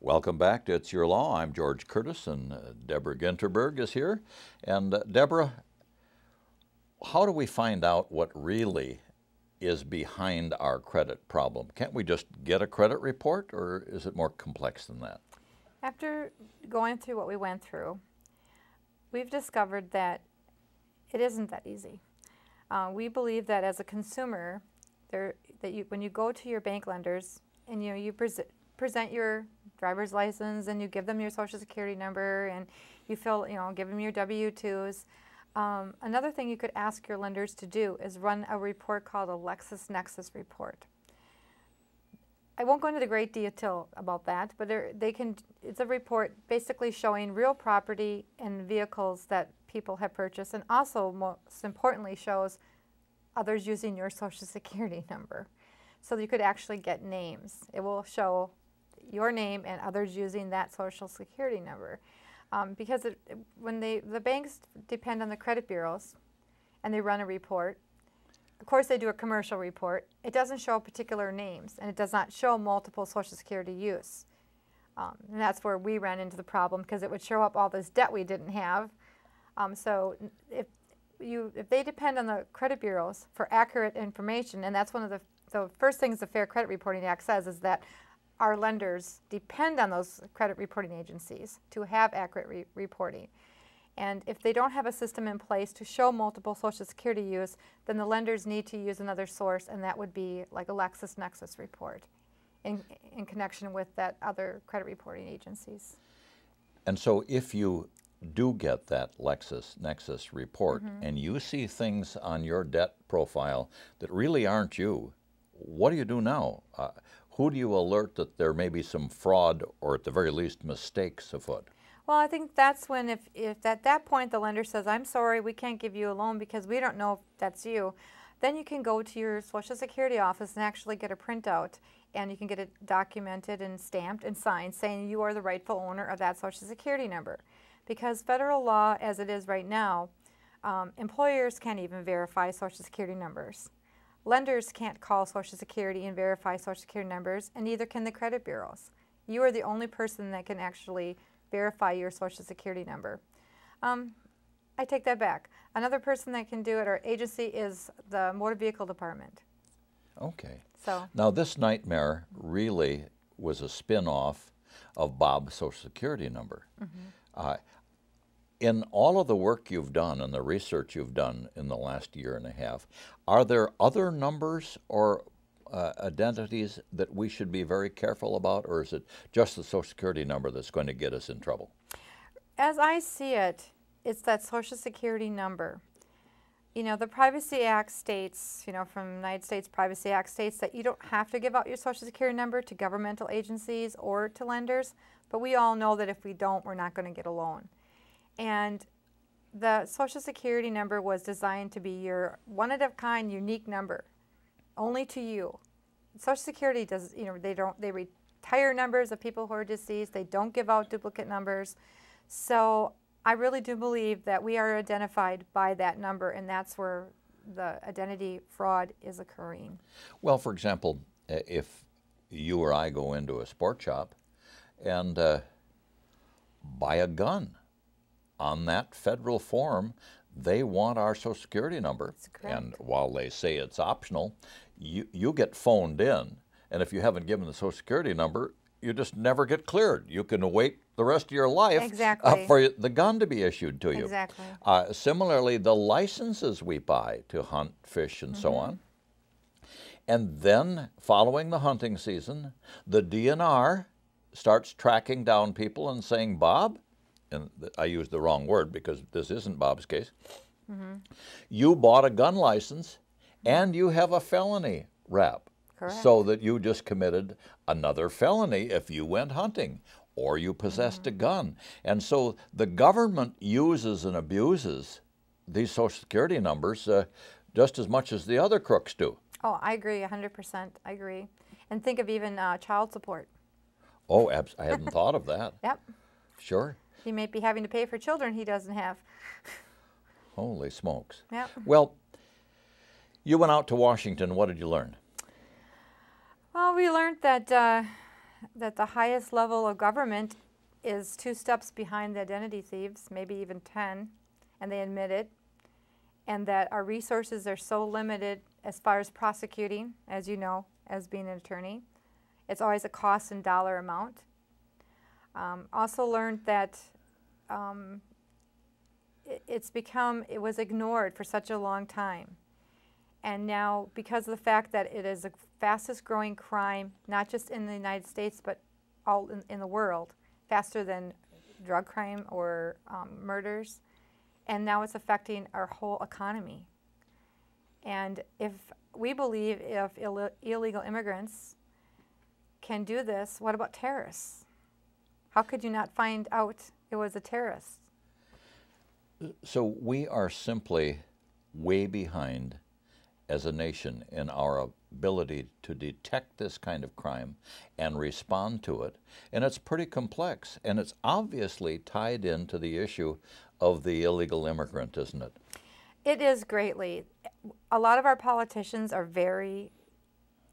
Welcome back to It's Your Law. I'm George Curtis, and Debra Guenterberg is here. And Debra, how do we find out what really is behind our credit problem? Can't we just get a credit report, or is it more complex than that? After going through what we went through, we've discovered that it isn't that easy. We believe that as a consumer, when you go to your bank lenders and you present your driver's license and you give them your social security number and you give them your W-2s. Another thing you could ask your lenders to do is run a report called a LexisNexis report. I won't go into the great detail about that, but it's a report basically showing real property and vehicles that people have purchased, and also most importantly shows others using your social security number. So you could actually get names. It will show your name and others using that social security number. Because when the banks depend on the credit bureaus and they run a report, of course they do a commercial report, it doesn't show particular names and it does not show multiple social security use. And that's where we ran into the problem, because it would show up all this debt we didn't have. So if they depend on the credit bureaus for accurate information, and that's one of the first things the Fair Credit Reporting Act says, is that our lenders depend on those credit reporting agencies to have accurate reporting. And if they don't have a system in place to show multiple social security use, then the lenders need to use another source, and that would be like a LexisNexis report in connection with that other credit reporting agencies. And so if you do get that LexisNexis report and you see things on your debt profile that really aren't you, what do you do now? Who do you alert that there may be some fraud or at the very least mistakes afoot? Well, I think that's when, if at that point the lender says, I'm sorry, we can't give you a loan because we don't know if that's you, then you can go to your Social Security office and actually get a printout, and you can get it documented and stamped and signed saying you are the rightful owner of that Social Security number. Because federal law, as it is right now, employers can't even verify Social Security numbers. Lenders can't call Social Security and verify Social Security numbers, and neither can the credit bureaus. You are the only person that can actually verify your Social Security number. I take that back. Another person that can do it, or agency, is the Motor Vehicle Department. Okay. So now this nightmare really was a spin-off of Bob's Social Security number. In all of the work you've done and the research you've done in the last year and a half, are there other numbers or identities that we should be very careful about, or is it just the Social Security number that's going to get us in trouble? As I see it, it's that Social Security number. The Privacy Act states, from the United States Privacy Act states that you don't have to give out your Social Security number to governmental agencies or to lenders, but we all know that if we don't, we're not going to get a loan. And the Social Security number was designed to be your one-of-a-kind unique number, only to you. Social Security does, they retire numbers of people who are deceased. They don't give out duplicate numbers. So I really do believe that we are identified by that number, and that's where the identity fraud is occurring. Well, for example, if you or I go into a sport shop and buy a gun, on that federal form, they want our Social Security number. That's correct. And while they say it's optional, you get phoned in, and if you haven't given the Social Security number, you just never get cleared. You can wait the rest of your life for the gun to be issued to you. Exactly. Similarly, the licenses we buy to hunt, fish, and so on. And then, following the hunting season, the DNR starts tracking down people and saying, Bob, and I used the wrong word because this isn't Bob's case, you bought a gun license and you have a felony rap. Correct. So that you just committed another felony if you went hunting or you possessed a gun. And so the government uses and abuses these Social Security numbers just as much as the other crooks do. Oh, I agree, 100%. I agree. And think of even child support. Oh, I hadn't thought of that. Yep. Sure. He may be having to pay for children he doesn't have. Holy smokes. Yep. Well, you went out to Washington. What did you learn? Well, we learned that that the highest level of government is 2 steps behind the identity thieves, maybe even 10, and they admit it, and that our resources are so limited as far as prosecuting, as you know, as being an attorney. It's always a cost in dollar amount. Also learned that it was ignored for such a long time. And now, because of the fact that it is the fastest growing crime, not just in the United States, but all in the world, faster than drug crime or murders, and now it's affecting our whole economy. And if we believe if illegal immigrants can do this, what about terrorists? How could you not find out it was a terrorist? So we are simply way behind as a nation in our ability to detect this kind of crime and respond to it. And it's pretty complex, and it's obviously tied into the issue of the illegal immigrant, isn't it? It is greatly. A lot of our politicians are very,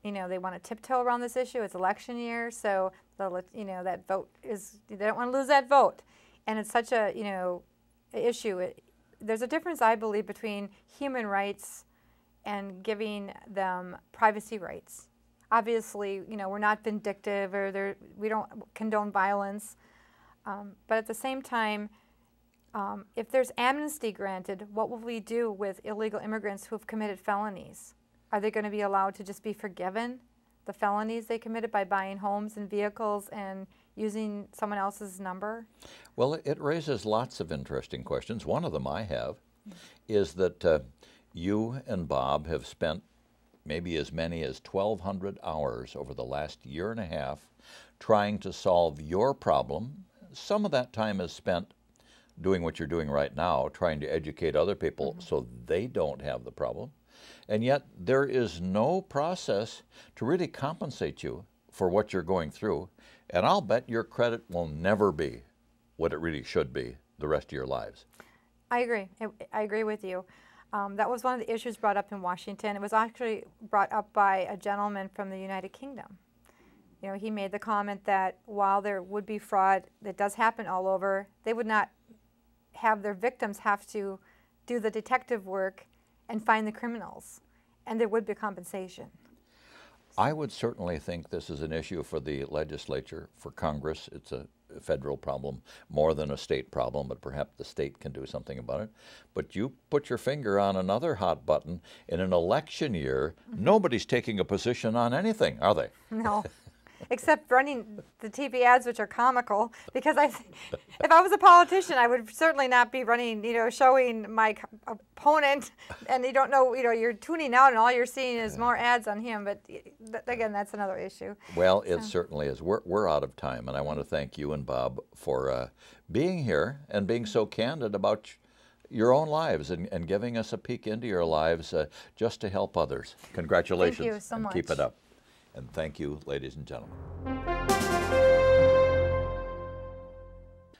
they want to tiptoe around this issue. It's election year, so that vote they don't want to lose that vote. And it's such a, issue. There's a difference, I believe, between human rights and giving them privacy rights. Obviously, we're not vindictive or we don't condone violence. But at the same time, if there's amnesty granted, what will we do with illegal immigrants who have committed felonies? Are they going to be allowed to just be forgiven, the felonies they committed by buying homes and vehicles and using someone else's number? Well, it raises lots of interesting questions. One of them I have is that you and Bob have spent maybe as many as 1,200 hours over the last year and a half trying to solve your problem. Some of that time is spent doing what you're doing right now, trying to educate other people so they don't have the problem. And yet there is no process to really compensate you for what you're going through. And I'll bet your credit will never be what it really should be the rest of your lives. I agree. I agree with you. That was one of the issues brought up in Washington. It was actually brought up by a gentleman from the United Kingdom. He made the comment that while there would be fraud that does happen all over, they would not have their victims have to do the detective work and find the criminals, and there would be compensation. I would certainly think this is an issue for the legislature, for Congress. It's a federal problem more than a state problem, but perhaps the state can do something about it. But you put your finger on another hot button. In an election year, nobody's taking a position on anything, are they? No. Except running the TV ads, which are comical, because if I was a politician, I would certainly not be running, showing my opponent, and you don't know, you're tuning out and all you're seeing is more ads on him. But again, that's another issue. Well, it certainly is. We're out of time, and I want to thank you and Bob for being here and being so candid about your own lives and giving us a peek into your lives just to help others. Congratulations. Thank you so much. Keep it up. And thank you, ladies and gentlemen.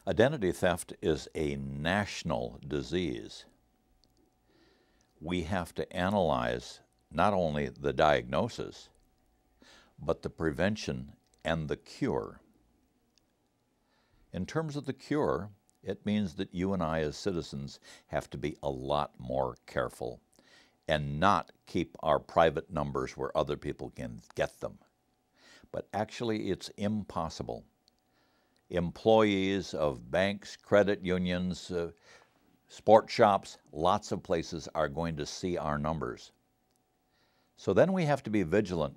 Identity theft is a national disease. We have to analyze not only the diagnosis, but the prevention and the cure. In terms of the cure, it means that you and I as citizens have to be a lot more careful and not keep our private numbers where other people can get them. But actually, it's impossible. Employees of banks, credit unions, sports shops, lots of places are going to see our numbers. So then we have to be vigilant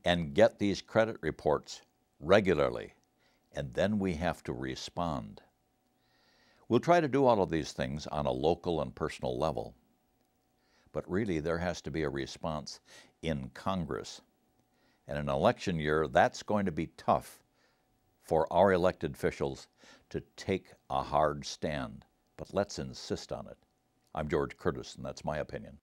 and get these credit reports regularly, and then we have to respond. We'll try to do all of these things on a local and personal level. But really, there has to be a response in Congress. And in an election year, that's going to be tough for our elected officials to take a hard stand. But let's insist on it. I'm George Curtis, and that's my opinion.